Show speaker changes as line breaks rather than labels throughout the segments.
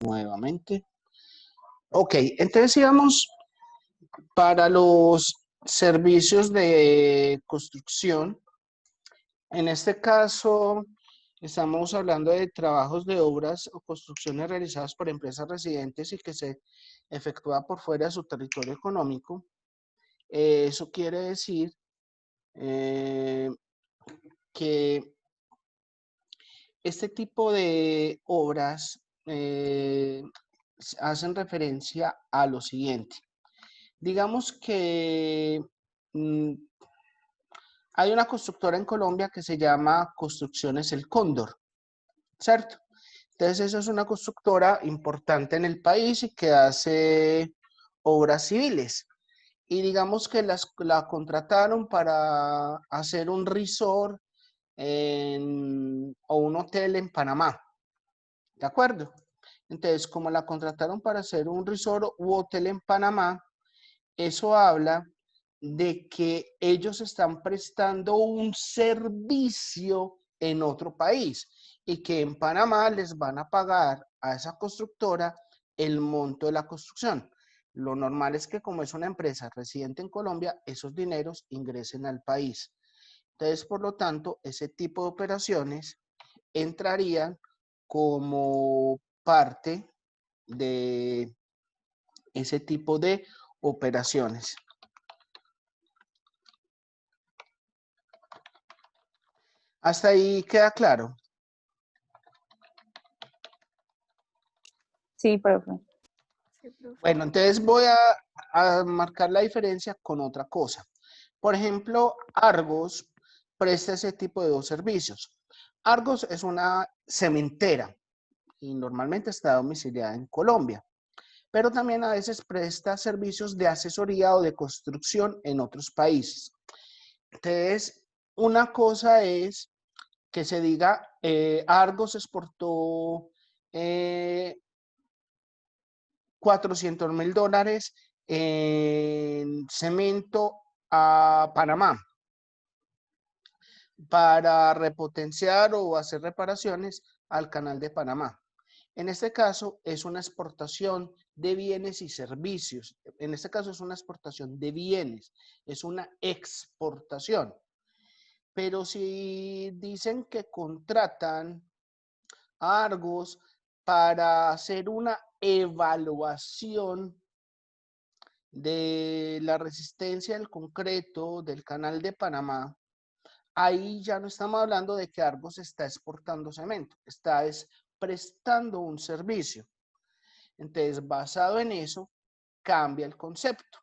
nuevamente. Ok, entonces íbamos para los servicios de construcción. En este caso, estamos hablando de trabajos de obras o construcciones realizadas por empresas residentes y que se efectúa por fuera de su territorio económico. Eso quiere decir eh, que este tipo de obras hacen referencia a lo siguiente. Digamos que hay una constructora en Colombia que se llama Construcciones El Cóndor, ¿cierto? Entonces, esa es una constructora importante en el país y que hace obras civiles. Y digamos que la contrataron para hacer un resort o un hotel en Panamá, ¿de acuerdo? Entonces, como la contrataron para hacer un resort u hotel en Panamá, eso habla de que ellos están prestando un servicio en otro país y que en Panamá les van a pagar a esa constructora el monto de la construcción. Lo normal es que como es una empresa residente en Colombia, esos dineros ingresen al país. Entonces, por lo tanto, ese tipo de operaciones entrarían como parte de ese tipo de operaciones. Hasta ahí queda claro.
Sí, profe.
Bueno, entonces voy a marcar la diferencia con otra cosa. Por ejemplo, Argos presta ese tipo de dos servicios. Argos es una cementera y normalmente está domiciliada en Colombia, pero también a veces presta servicios de asesoría o de construcción en otros países. Entonces, una cosa es que se diga, Argos exportó $400,000 en cemento a Panamá para repotenciar o hacer reparaciones al canal de Panamá. En este caso es una exportación de bienes y servicios. En este caso es una exportación de bienes, es una exportación. Pero si dicen que contratan a Argos para hacer una evaluación de la resistencia del concreto del canal de Panamá, ahí ya no estamos hablando de que Argos está exportando cemento, está prestando un servicio. Entonces, basado en eso, cambia el concepto.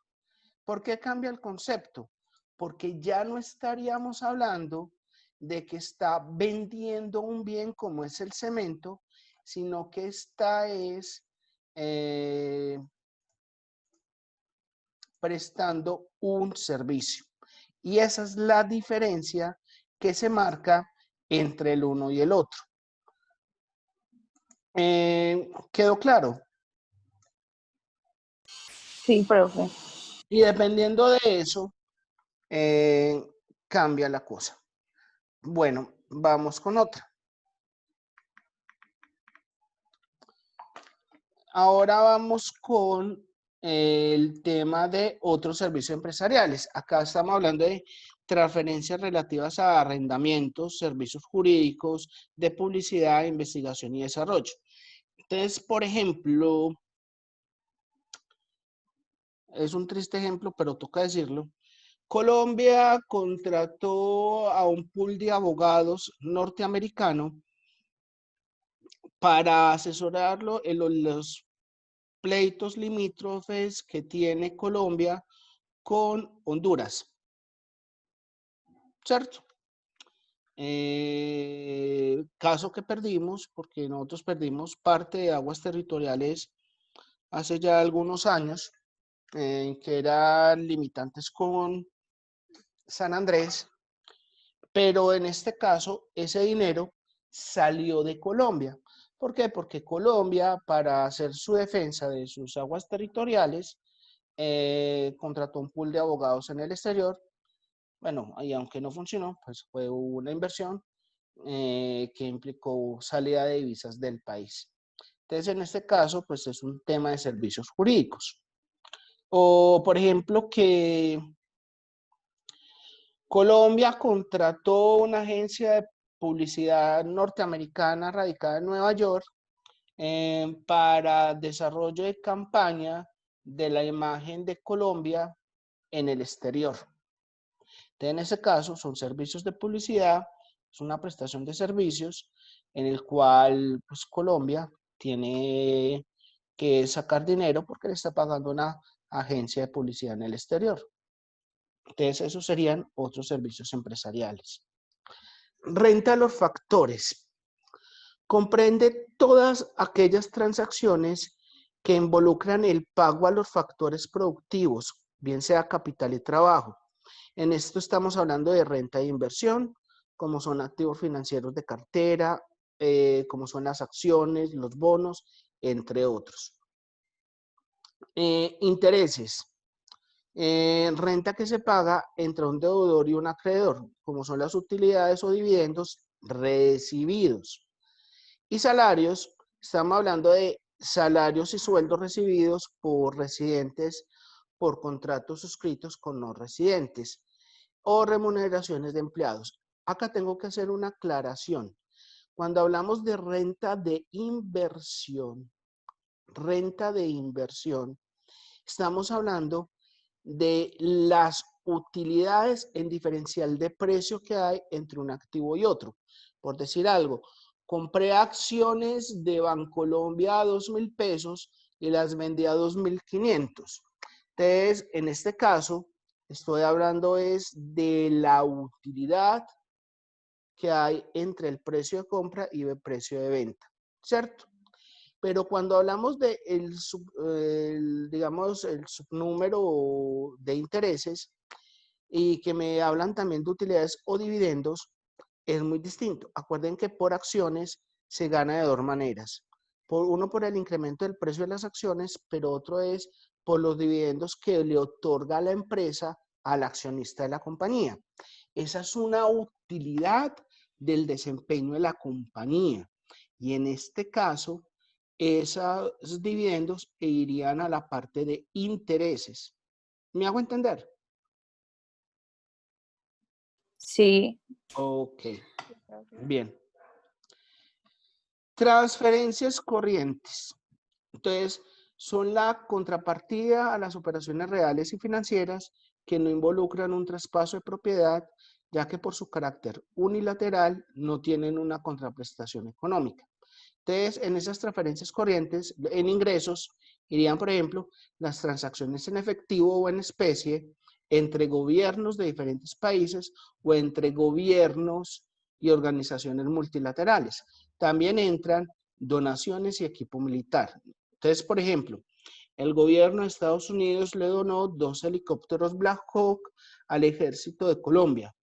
¿Por qué cambia el concepto? Porque ya no estaríamos hablando de que está vendiendo un bien como es el cemento, sino que esta es prestando un servicio. Y esa es la diferencia que se marca entre el uno y el otro. ¿Quedó claro?
Sí, profe.
Y dependiendo de eso, cambia la cosa. Bueno, vamos con otra. Ahora vamos con el tema de otros servicios empresariales. Acá estamos hablando de transferencias relativas a arrendamientos, servicios jurídicos, de publicidad, investigación y desarrollo. Entonces, por ejemplo, es un triste ejemplo, pero toca decirlo. Colombia contrató a un pool de abogados norteamericano para asesorarlo en los pleitos limítrofes que tiene Colombia con Honduras, ¿cierto? Caso que perdimos, porque nosotros perdimos parte de aguas territoriales hace ya algunos años, que eran limitantes con San Andrés, pero en este caso ese dinero salió de Colombia. ¿Por qué? Porque Colombia, para hacer su defensa de sus aguas territoriales, contrató un pool de abogados en el exterior. Bueno, y aunque no funcionó, pues fue una inversión que implicó salida de divisas del país. Entonces, en este caso, pues es un tema de servicios jurídicos. O, por ejemplo, que Colombia contrató una agencia de publicidad norteamericana radicada en Nueva York para desarrollo de campaña de la imagen de Colombia en el exterior. Entonces, en ese caso, son servicios de publicidad, es una prestación de servicios en el cual pues, Colombia tiene que sacar dinero porque le está pagando una agencia de publicidad en el exterior. Entonces, esos serían otros servicios empresariales. Renta a los factores. Comprende todas aquellas transacciones que involucran el pago a los factores productivos, bien sea capital y trabajo. En esto estamos hablando de renta de inversión, como son activos financieros de cartera, como son las acciones, los bonos, entre otros. Intereses. Renta que se paga entre un deudor y un acreedor, como son las utilidades o dividendos recibidos. Y salarios, estamos hablando de salarios y sueldos recibidos por residentes por contratos suscritos con no residentes o remuneraciones de empleados. Acá tengo que hacer una aclaración. Cuando hablamos de renta de inversión, estamos hablando de las utilidades en diferencial de precio que hay entre un activo y otro. Por decir algo, compré acciones de Bancolombia a 2.000 pesos y las vendí a 2.500. Entonces, en este caso, estoy hablando es de la utilidad que hay entre el precio de compra y el precio de venta, ¿cierto? Pero cuando hablamos de digamos, el subnúmero de intereses y que me hablan también de utilidades o dividendos, es muy distinto. Acuerden que por acciones se gana de dos maneras. Uno por el incremento del precio de las acciones, pero otro es por los dividendos que le otorga la empresa al accionista de la compañía. Esa es una utilidad del desempeño de la compañía. Y en este caso, esos dividendos irían a la parte de intereses. ¿Me hago entender?
Sí.
Ok, bien. Transferencias corrientes. Entonces, son la contrapartida a las operaciones reales y financieras que no involucran un traspaso de propiedad, ya que por su carácter unilateral no tienen una contraprestación económica. Entonces, en esas transferencias corrientes, en ingresos, irían, por ejemplo, las transacciones en efectivo o en especie entre gobiernos de diferentes países o entre gobiernos y organizaciones multilaterales. También entran donaciones y equipo militar. Entonces, por ejemplo, el gobierno de Estados Unidos le donó 2 helicópteros Black Hawk al ejército de Colombia.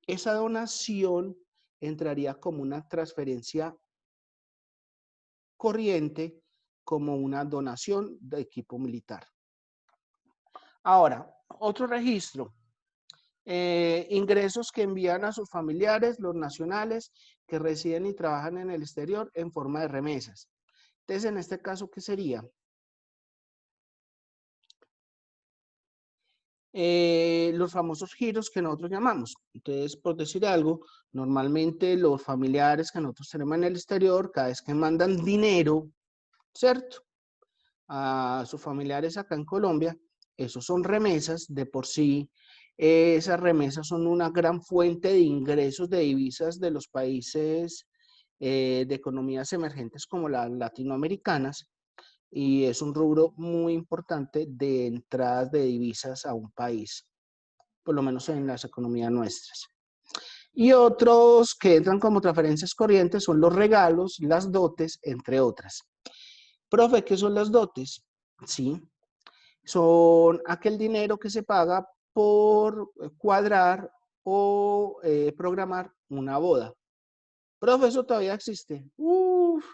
Esa donación entraría como una transferencia corriente, como una donación de equipo militar. Ahora, otro registro. Ingresos que envían a sus familiares, los nacionales, que residen y trabajan en el exterior en forma de remesas. Entonces, en este caso, ¿qué sería? Los famosos giros que nosotros llamamos. Entonces, por decir algo, normalmente los familiares que nosotros tenemos en el exterior, cada vez que mandan dinero, ¿cierto?, a sus familiares acá en Colombia, esos son remesas de por sí. Esas remesas son una gran fuente de ingresos de divisas de los países de economías emergentes como las latinoamericanas, y es un rubro muy importante de entradas de divisas a un país, por lo menos en las economías nuestras. Y otros que entran como transferencias corrientes son los regalos, las dotes, entre otras. Profe, ¿qué son las dotes? Sí, son aquel dinero que se paga por cuadrar o programar una boda. Profe, ¿eso todavía existe? Uf.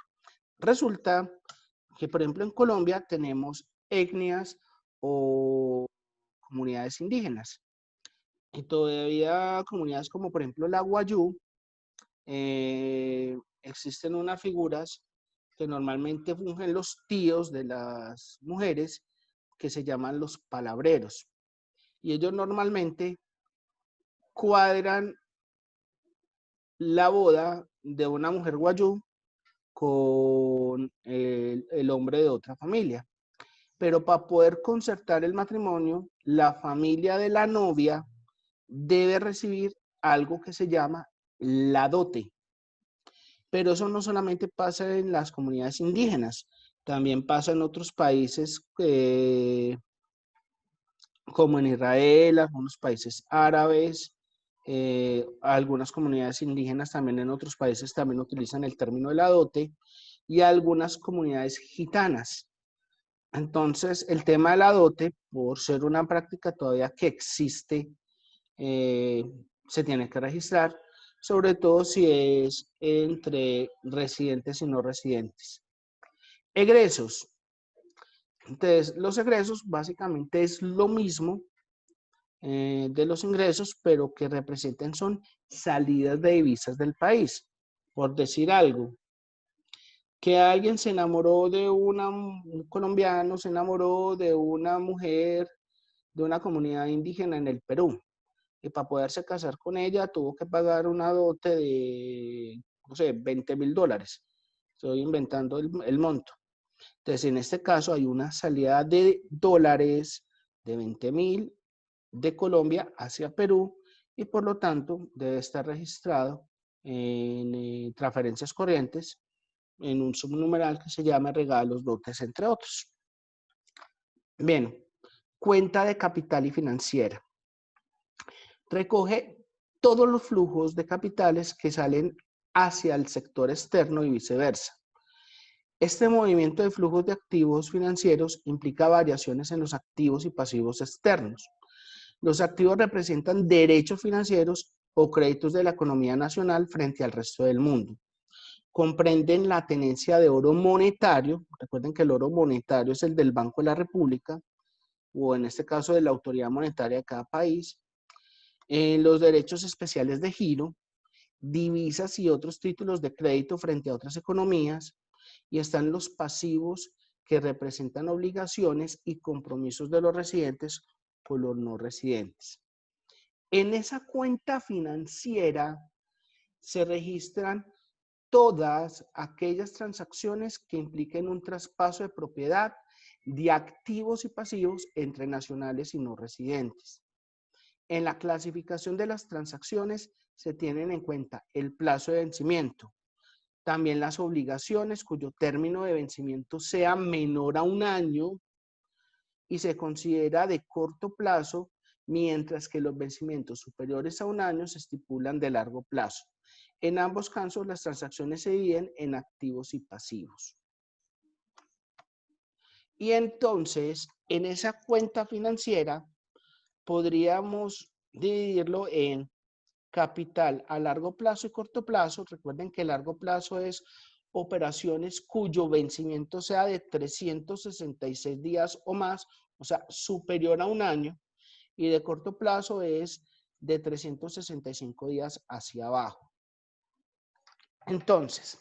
Resulta que, por ejemplo, en Colombia tenemos etnias o comunidades indígenas. Y todavía comunidades como, por ejemplo, la Guayú, existen unas figuras que normalmente fungen los tíos de las mujeres, que se llaman los palabreros. Y ellos normalmente cuadran la boda de una mujer guayú con el hombre de otra familia. Pero para poder concertar el matrimonio, la familia de la novia debe recibir algo que se llama la dote. Pero eso no solamente pasa en las comunidades indígenas, también pasa en otros países como en Israel, algunos países árabes, algunas comunidades indígenas también en otros países también utilizan el término de la dote, y algunas comunidades gitanas. Entonces, el tema de la dote, por ser una práctica todavía que existe, se tiene que registrar, sobre todo si es entre residentes y no residentes. Egresos. Entonces, los egresos básicamente es lo mismo de los ingresos, pero que representen son salidas de divisas del país. Por decir algo, que alguien se enamoró de un colombiano, se enamoró de una mujer de una comunidad indígena en el Perú. Y para poderse casar con ella tuvo que pagar una dote de, no sé, $20,000. Estoy inventando el monto. Entonces, en este caso hay una salida de dólares de 20,000 de Colombia hacia Perú, y por lo tanto debe estar registrado en transferencias corrientes en un subnumeral que se llama regalos, dotes, entre otros. Bien, cuenta de capital y financiera. Recoge todos los flujos de capitales que salen hacia el sector externo y viceversa. Este movimiento de flujos de activos financieros implica variaciones en los activos y pasivos externos. Los activos representan derechos financieros o créditos de la economía nacional frente al resto del mundo. Comprenden la tenencia de oro monetario. Recuerden que el oro monetario es el del Banco de la República, o en este caso de la autoridad monetaria de cada país. Los derechos especiales de giro, divisas y otros títulos de crédito frente a otras economías, y están los pasivos, que representan obligaciones y compromisos de los residentes por los no residentes. En esa cuenta financiera se registran todas aquellas transacciones que impliquen un traspaso de propiedad de activos y pasivos entre nacionales y no residentes. En la clasificación de las transacciones se tienen en cuenta el plazo de vencimiento, también las obligaciones cuyo término de vencimiento sea menor a 1 año y se considera de corto plazo, mientras que los vencimientos superiores a 1 año se estipulan de largo plazo. En ambos casos, las transacciones se dividen en activos y pasivos. Y entonces, en esa cuenta financiera, podríamos dividirlo en capital a largo plazo y corto plazo. Recuerden que largo plazo es operaciones cuyo vencimiento sea de 366 días o más, o sea, superior a 1 año, y de corto plazo es de 365 días hacia abajo. Entonces,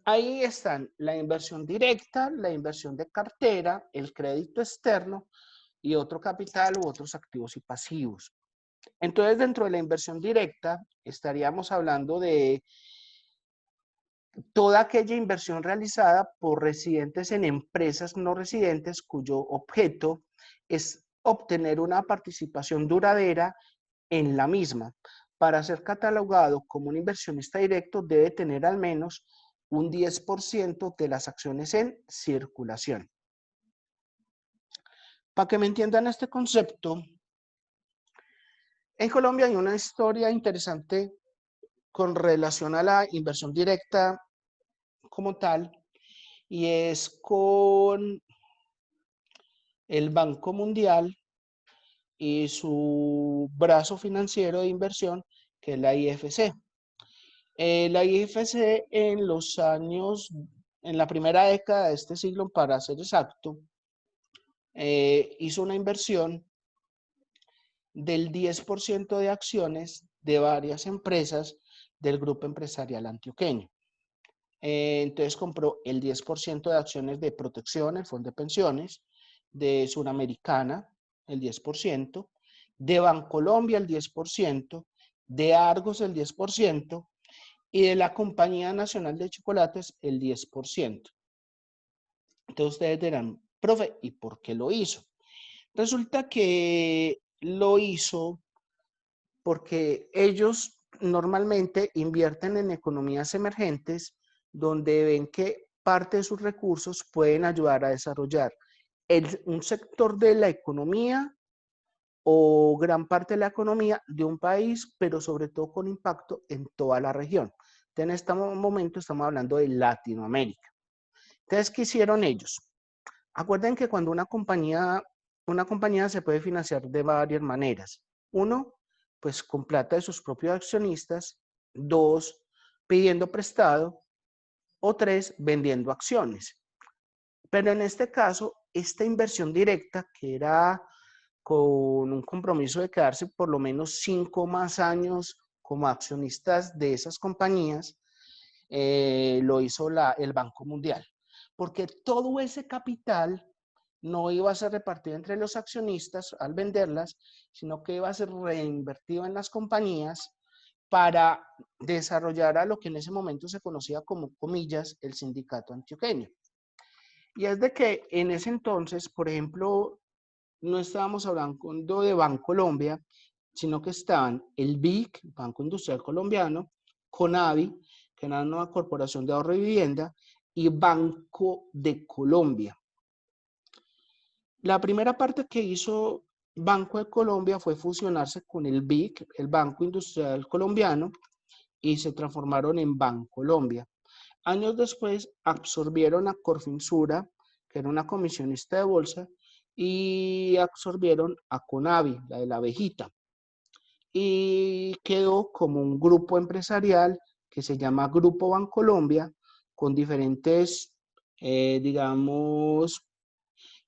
ahí están la inversión directa, la inversión de cartera, el crédito externo y otro capital u otros activos y pasivos. Entonces, dentro de la inversión directa, estaríamos hablando de toda aquella inversión realizada por residentes en empresas no residentes cuyo objeto es obtener una participación duradera en la misma. Para ser catalogado como un inversionista directo, debe tener al menos un 10% de las acciones en circulación. Para que me entiendan este concepto, en Colombia hay una historia interesante con relación a la inversión directa como tal, y es con el Banco Mundial y su brazo financiero de inversión, que es la IFC. La IFC en la primera década de este siglo, para ser exacto, hizo una inversión del 10% de acciones de varias empresas del grupo empresarial antioqueño. Entonces compró el 10% de acciones de Protección, el fondo de pensiones, de Suramericana, el 10%, de Bancolombia, el 10%, de Argos, el 10%, y de la Compañía Nacional de Chocolates, el 10%. Entonces ustedes dirán, profe, ¿y por qué lo hizo? Resulta que lo hizo porque ellos normalmente invierten en economías emergentes donde ven que parte de sus recursos pueden ayudar a desarrollar un sector de la economía o gran parte de la economía de un país, pero sobre todo con impacto en toda la región. Entonces, en este momento estamos hablando de Latinoamérica. Entonces, ¿qué hicieron ellos? Acuerden que cuando una compañía se puede financiar de varias maneras. Uno, pues con plata de sus propios accionistas. Dos, pidiendo prestado. O tres, vendiendo acciones. Pero en este caso, esta inversión directa, que era con un compromiso de quedarse por lo menos 5 más años como accionistas de esas compañías, lo hizo el Banco Mundial. Porque todo ese capital no iba a ser repartido entre los accionistas al venderlas, sino que iba a ser reinvertido en las compañías para desarrollar a lo que en ese momento se conocía como, comillas, el sindicato antioqueño. Y es de que en ese entonces, por ejemplo, no estábamos hablando de Bancolombia, sino que estaban el BIC, Banco Industrial Colombiano, CONAVI, que era una nueva corporación de ahorro y vivienda, y Banco de Colombia. La primera parte que hizo Banco de Colombia fue fusionarse con el BIC, el Banco Industrial Colombiano, y se transformaron en Bancolombia. Años después absorbieron a Corfinsura, que era una comisionista de bolsa, y absorbieron a Conavi, la de la abejita. Y quedó como un grupo empresarial que se llama Grupo Bancolombia, con diferentes, digamos,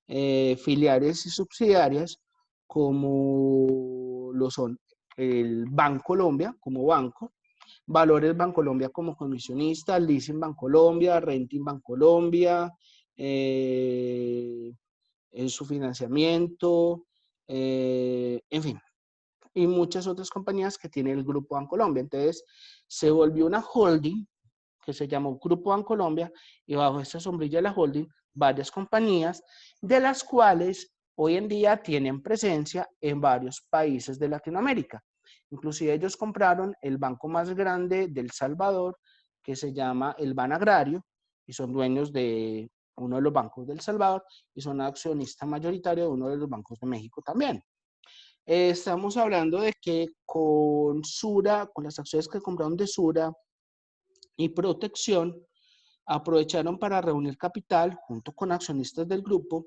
filiales y subsidiarias, como lo son el Bancolombia como banco, Valores Bancolombia como comisionista, Leasing Bancolombia, Renting Bancolombia, en su financiamiento, en fin, y muchas otras compañías que tiene el Grupo Bancolombia. Entonces, se volvió una holding que se llamó Grupo Bancolombia, y bajo esta sombrilla de la holding, varias compañías, de las cuales hoy en día tienen presencia en varios países de Latinoamérica. Inclusive ellos compraron el banco más grande del Salvador, que se llama el Banagrario, y son dueños de uno de los bancos del Salvador, y son accionistas mayoritarios de uno de los bancos de México también. Estamos hablando de que con Sura, con las acciones que compraron de Sura y Protección, aprovecharon para reunir capital junto con accionistas del grupo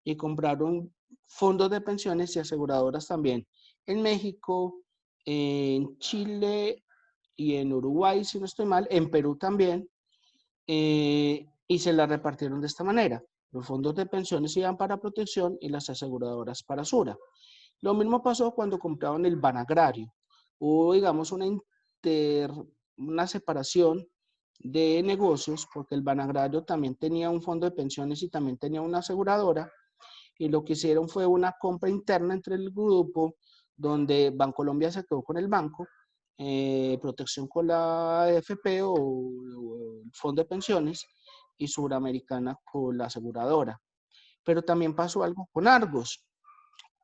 y compraron fondos de pensiones y aseguradoras también en México, en Chile y en Uruguay, si no estoy mal, en Perú también, y se la repartieron de esta manera. Los fondos de pensiones iban para Protección y las aseguradoras para Sura. Lo mismo pasó cuando compraban el Banagrario. Hubo, digamos, una separación de negocios, porque el Banagrario también tenía un fondo de pensiones y también tenía una aseguradora, y lo que hicieron fue una compra interna entre el grupo, donde Bancolombia se quedó con el banco, Protección con la AFP o el fondo de pensiones, y Suramericana con la aseguradora. Pero también pasó algo con Argos.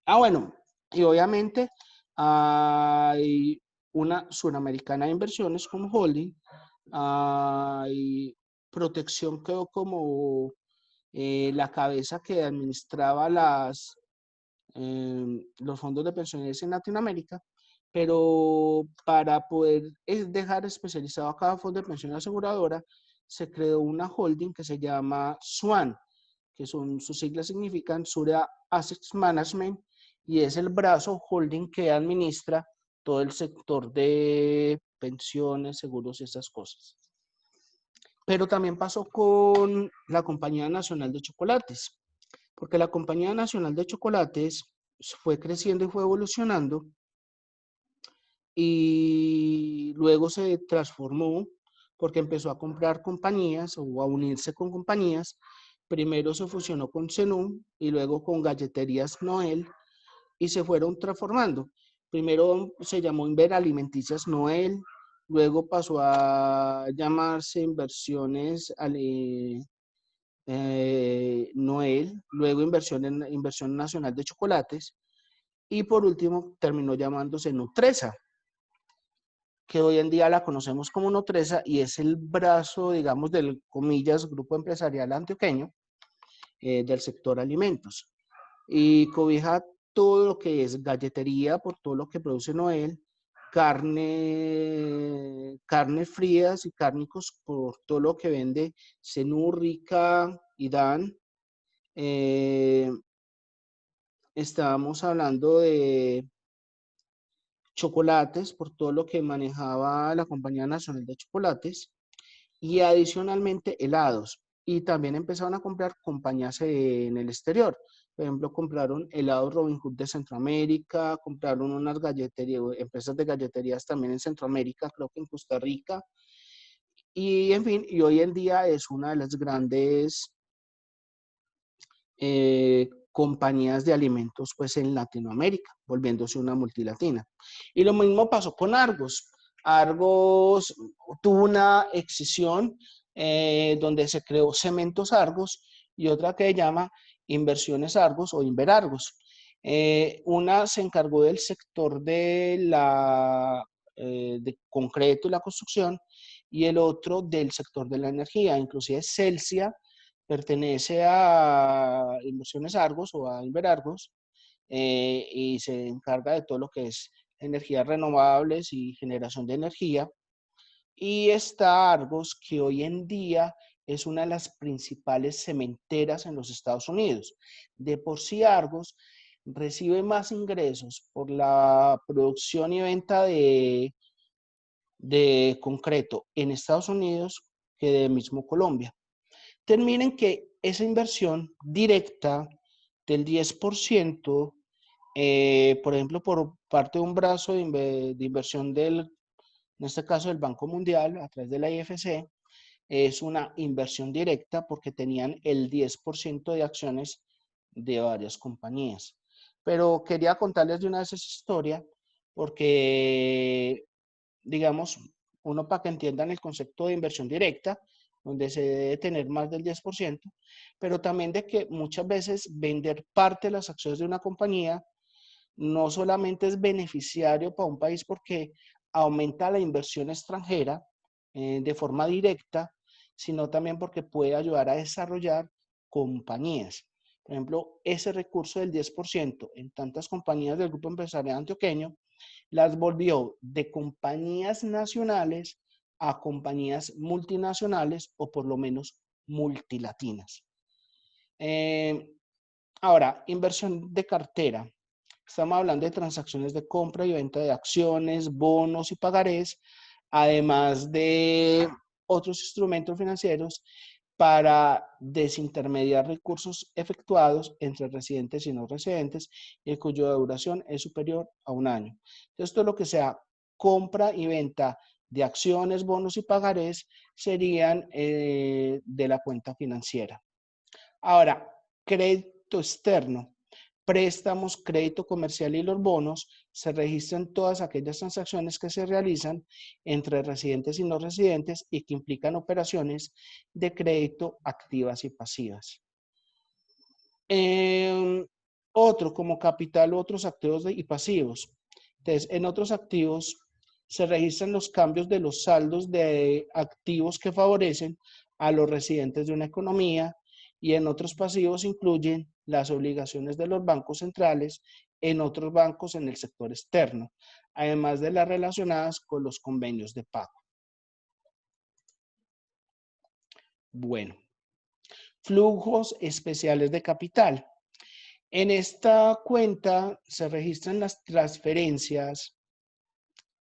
Bueno, y obviamente hay una Suramericana de Inversiones como holding, hay Protección quedó como la cabeza que administraba los fondos de pensiones en Latinoamérica, pero para poder dejar especializado a cada fondo de pensión aseguradora, se creó una holding que se llama SWAN, que sus siglas significan Sura Asset Management, y es el brazo holding que administra todo el sector de pensiones, seguros y esas cosas. Pero también pasó con la Compañía Nacional de Chocolates, porque la Compañía Nacional de Chocolates fue creciendo y fue evolucionando, y luego se transformó porque empezó a comprar compañías o a unirse con compañías. Primero se fusionó con Zenú y luego con Galleterías Noel y se fueron transformando. Primero se llamó Inver Alimenticias Noel, luego pasó a llamarse Inversiones Noel, luego Inversión Nacional de Chocolates y por último terminó llamándose Nutresa, que hoy en día la conocemos como Nutresa y es el brazo, digamos, del, comillas, grupo empresarial antioqueño del sector alimentos. Y cobija todo lo que es galletería, por todo lo que produce Noel, carnes frías y cárnicos por todo lo que vende Zenú, Rica y Dan. Estábamos hablando de chocolates por todo lo que manejaba la Compañía Nacional de Chocolates y adicionalmente helados. Y también empezaron a comprar compañías en el exterior. Por ejemplo, compraron helados Robin Hood de Centroamérica, compraron unas galleterías, empresas de galleterías también en Centroamérica, creo que en Costa Rica. Y en fin, y hoy en día es una de las grandes compañías de alimentos pues en Latinoamérica, volviéndose una multilatina. Y lo mismo pasó con Argos. Argos tuvo una excisión donde se creó Cementos Argos y otra que se llama Inversiones Argos o Inverargos. Una se encargó del sector de concreto y la construcción y el otro del sector de la energía. Inclusive Celsia pertenece a Inversiones Argos o a Inverargos y se encarga de todo lo que es energías renovables y generación de energía. Y está Argos, que hoy en día es una de las principales cementeras en los Estados Unidos. De por sí Argos recibe más ingresos por la producción y venta de concreto en Estados Unidos que de mismo Colombia. Terminen que esa inversión directa del 10%, por ejemplo, por parte de un brazo de inversión en este caso del Banco Mundial, a través de la IFC, es una inversión directa porque tenían el 10% de acciones de varias compañías. Pero quería contarles de una vez esa historia porque, digamos, uno para que entiendan el concepto de inversión directa, donde se debe tener más del 10%, pero también de que muchas veces vender parte de las acciones de una compañía no solamente es beneficiario para un país porque aumenta la inversión extranjera de forma directa, sino también porque puede ayudar a desarrollar compañías. Por ejemplo, ese recurso del 10% en tantas compañías del grupo empresarial antioqueño las volvió de compañías nacionales a compañías multinacionales o por lo menos multilatinas. Ahora, inversión de cartera. Estamos hablando de transacciones de compra y venta de acciones, bonos y pagarés, además de otros instrumentos financieros para desintermediar recursos efectuados entre residentes y no residentes y cuya duración es superior a un año. Entonces, todo lo que sea compra y venta de acciones, bonos y pagarés serían de la cuenta financiera. Ahora, crédito externo. Préstamos, crédito comercial y los bonos se registran todas aquellas transacciones que se realizan entre residentes y no residentes y que implican operaciones de crédito activas y pasivas. Otro, como capital, otros activos y pasivos. Entonces, en otros activos se registran los cambios de los saldos de activos que favorecen a los residentes de una economía y en otros pasivos incluyen las obligaciones de los bancos centrales en otros bancos en el sector externo, además de las relacionadas con los convenios de pago. Bueno, flujos especiales de capital. En esta cuenta se registran las transferencias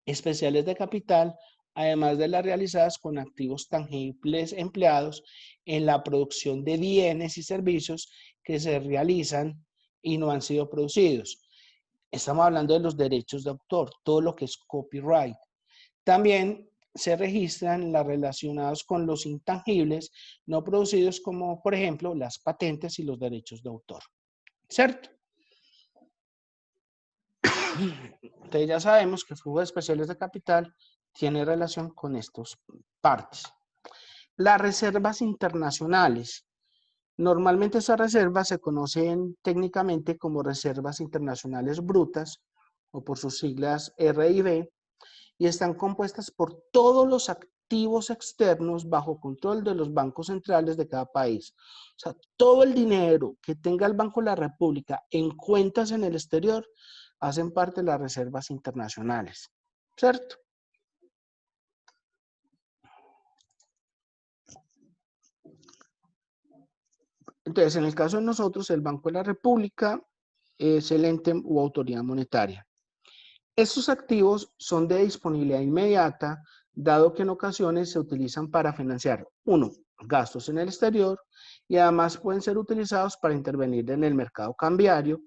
especiales de capital, además de las realizadas con activos tangibles empleados en la producción de bienes y servicios que se realizan y no han sido producidos. Estamos hablando de los derechos de autor, todo lo que es copyright. También se registran las relacionadas con los intangibles no producidos como, por ejemplo, las patentes y los derechos de autor. ¿Cierto? Entonces ya sabemos que flujos especiales de capital tiene relación con estas partes. Las reservas internacionales. Normalmente esas reservas se conocen técnicamente como reservas internacionales brutas o por sus siglas RIB y están compuestas por todos los activos externos bajo control de los bancos centrales de cada país. O sea, todo el dinero que tenga el Banco de la República en cuentas en el exterior hacen parte de las reservas internacionales, ¿cierto? Entonces, en el caso de nosotros, el Banco de la República es el ente u autoridad monetaria. Estos activos son de disponibilidad inmediata, dado que en ocasiones se utilizan para financiar, uno, gastos en el exterior y además pueden ser utilizados para intervenir en el mercado cambiario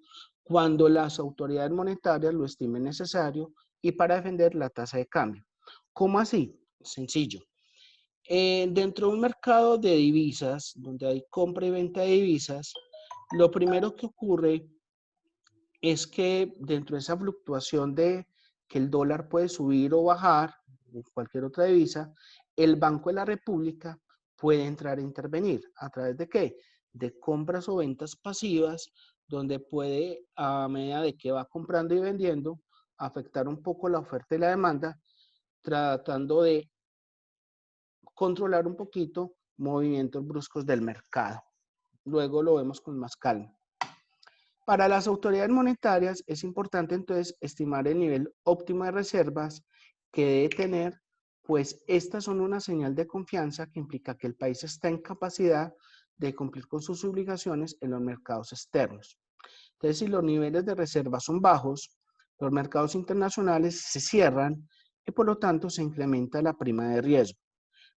cuando las autoridades monetarias lo estimen necesario y para defender la tasa de cambio. ¿Cómo así? Sencillo. Dentro de un mercado de divisas, donde hay compra y venta de divisas, lo primero que ocurre es que dentro de esa fluctuación de que el dólar puede subir o bajar, o cualquier otra divisa, el Banco de la República puede entrar a intervenir. ¿A través de qué? De compras o ventas pasivas, donde puede, a medida de que va comprando y vendiendo, afectar un poco la oferta y la demanda, tratando de controlar un poquito movimientos bruscos del mercado. Luego lo vemos con más calma. Para las autoridades monetarias es importante entonces estimar el nivel óptimo de reservas que debe tener, pues estas son una señal de confianza que implica que el país está en capacidad de cumplir con sus obligaciones en los mercados externos. Entonces, si los niveles de reservas son bajos, los mercados internacionales se cierran y por lo tanto se incrementa la prima de riesgo,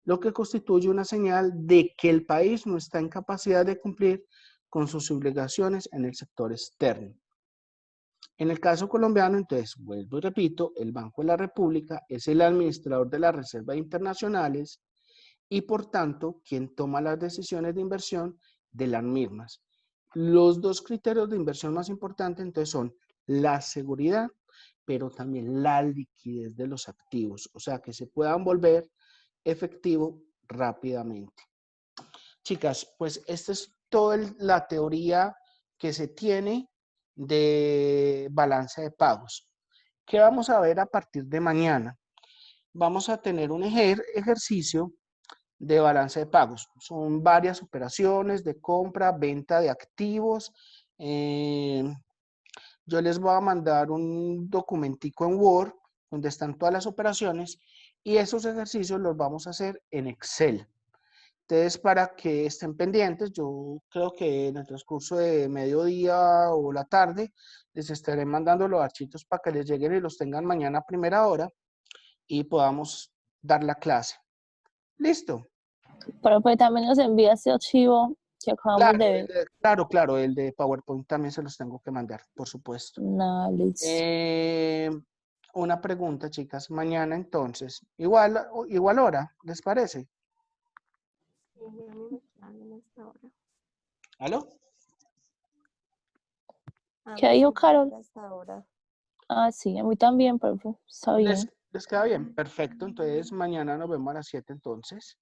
lo que constituye una señal de que el país no está en capacidad de cumplir con sus obligaciones en el sector externo. En el caso colombiano, entonces, vuelvo y repito, el Banco de la República es el administrador de las reservas internacionales y, por tanto, quien toma las decisiones de inversión de las mismas. Los dos criterios de inversión más importantes, entonces, son la seguridad, pero también la liquidez de los activos, o sea, que se puedan volver efectivo rápidamente. Chicas, pues esta es toda la teoría que se tiene de balance de pagos. ¿Qué vamos a ver a partir de mañana? Vamos a tener un ejercicio de balance de pagos. Son varias operaciones de compra, venta de activos. Yo les voy a mandar un documentico en Word donde están todas las operaciones y esos ejercicios los vamos a hacer en Excel. Entonces, para que estén pendientes, yo creo que en el transcurso de mediodía o la tarde, les estaré mandando los archivos para que les lleguen y los tengan mañana a primera hora y podamos dar la clase. ¿Listo?
Pero pues también nos envía ese archivo que acabamos
Claro,
de ver.
claro, el de PowerPoint también se los tengo que mandar, por supuesto.
No, listo.
Una pregunta, chicas. Mañana entonces, igual hora, ¿les parece?
Sí, a mí me están en esta hora.
¿Aló?
A
¿Qué
mí
dijo
me
Carol?
queda esta hora.
Ah, sí, a mí también, profe. Está bien.
¿Les queda bien? Perfecto. Entonces, mañana nos vemos a las 7 entonces.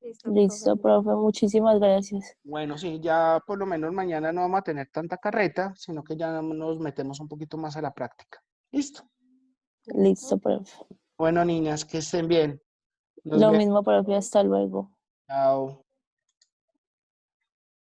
Listo,
Listo, profe. Muchísimas gracias.
Bueno, sí, ya por lo menos mañana no vamos a tener tanta carreta, sino que ya nos metemos un poquito más a la práctica. ¿Listo?
Listo, profe.
Bueno, niñas, que estén bien. Nos
Lo
vemos.
mismo, profe. Hasta luego.
Chao.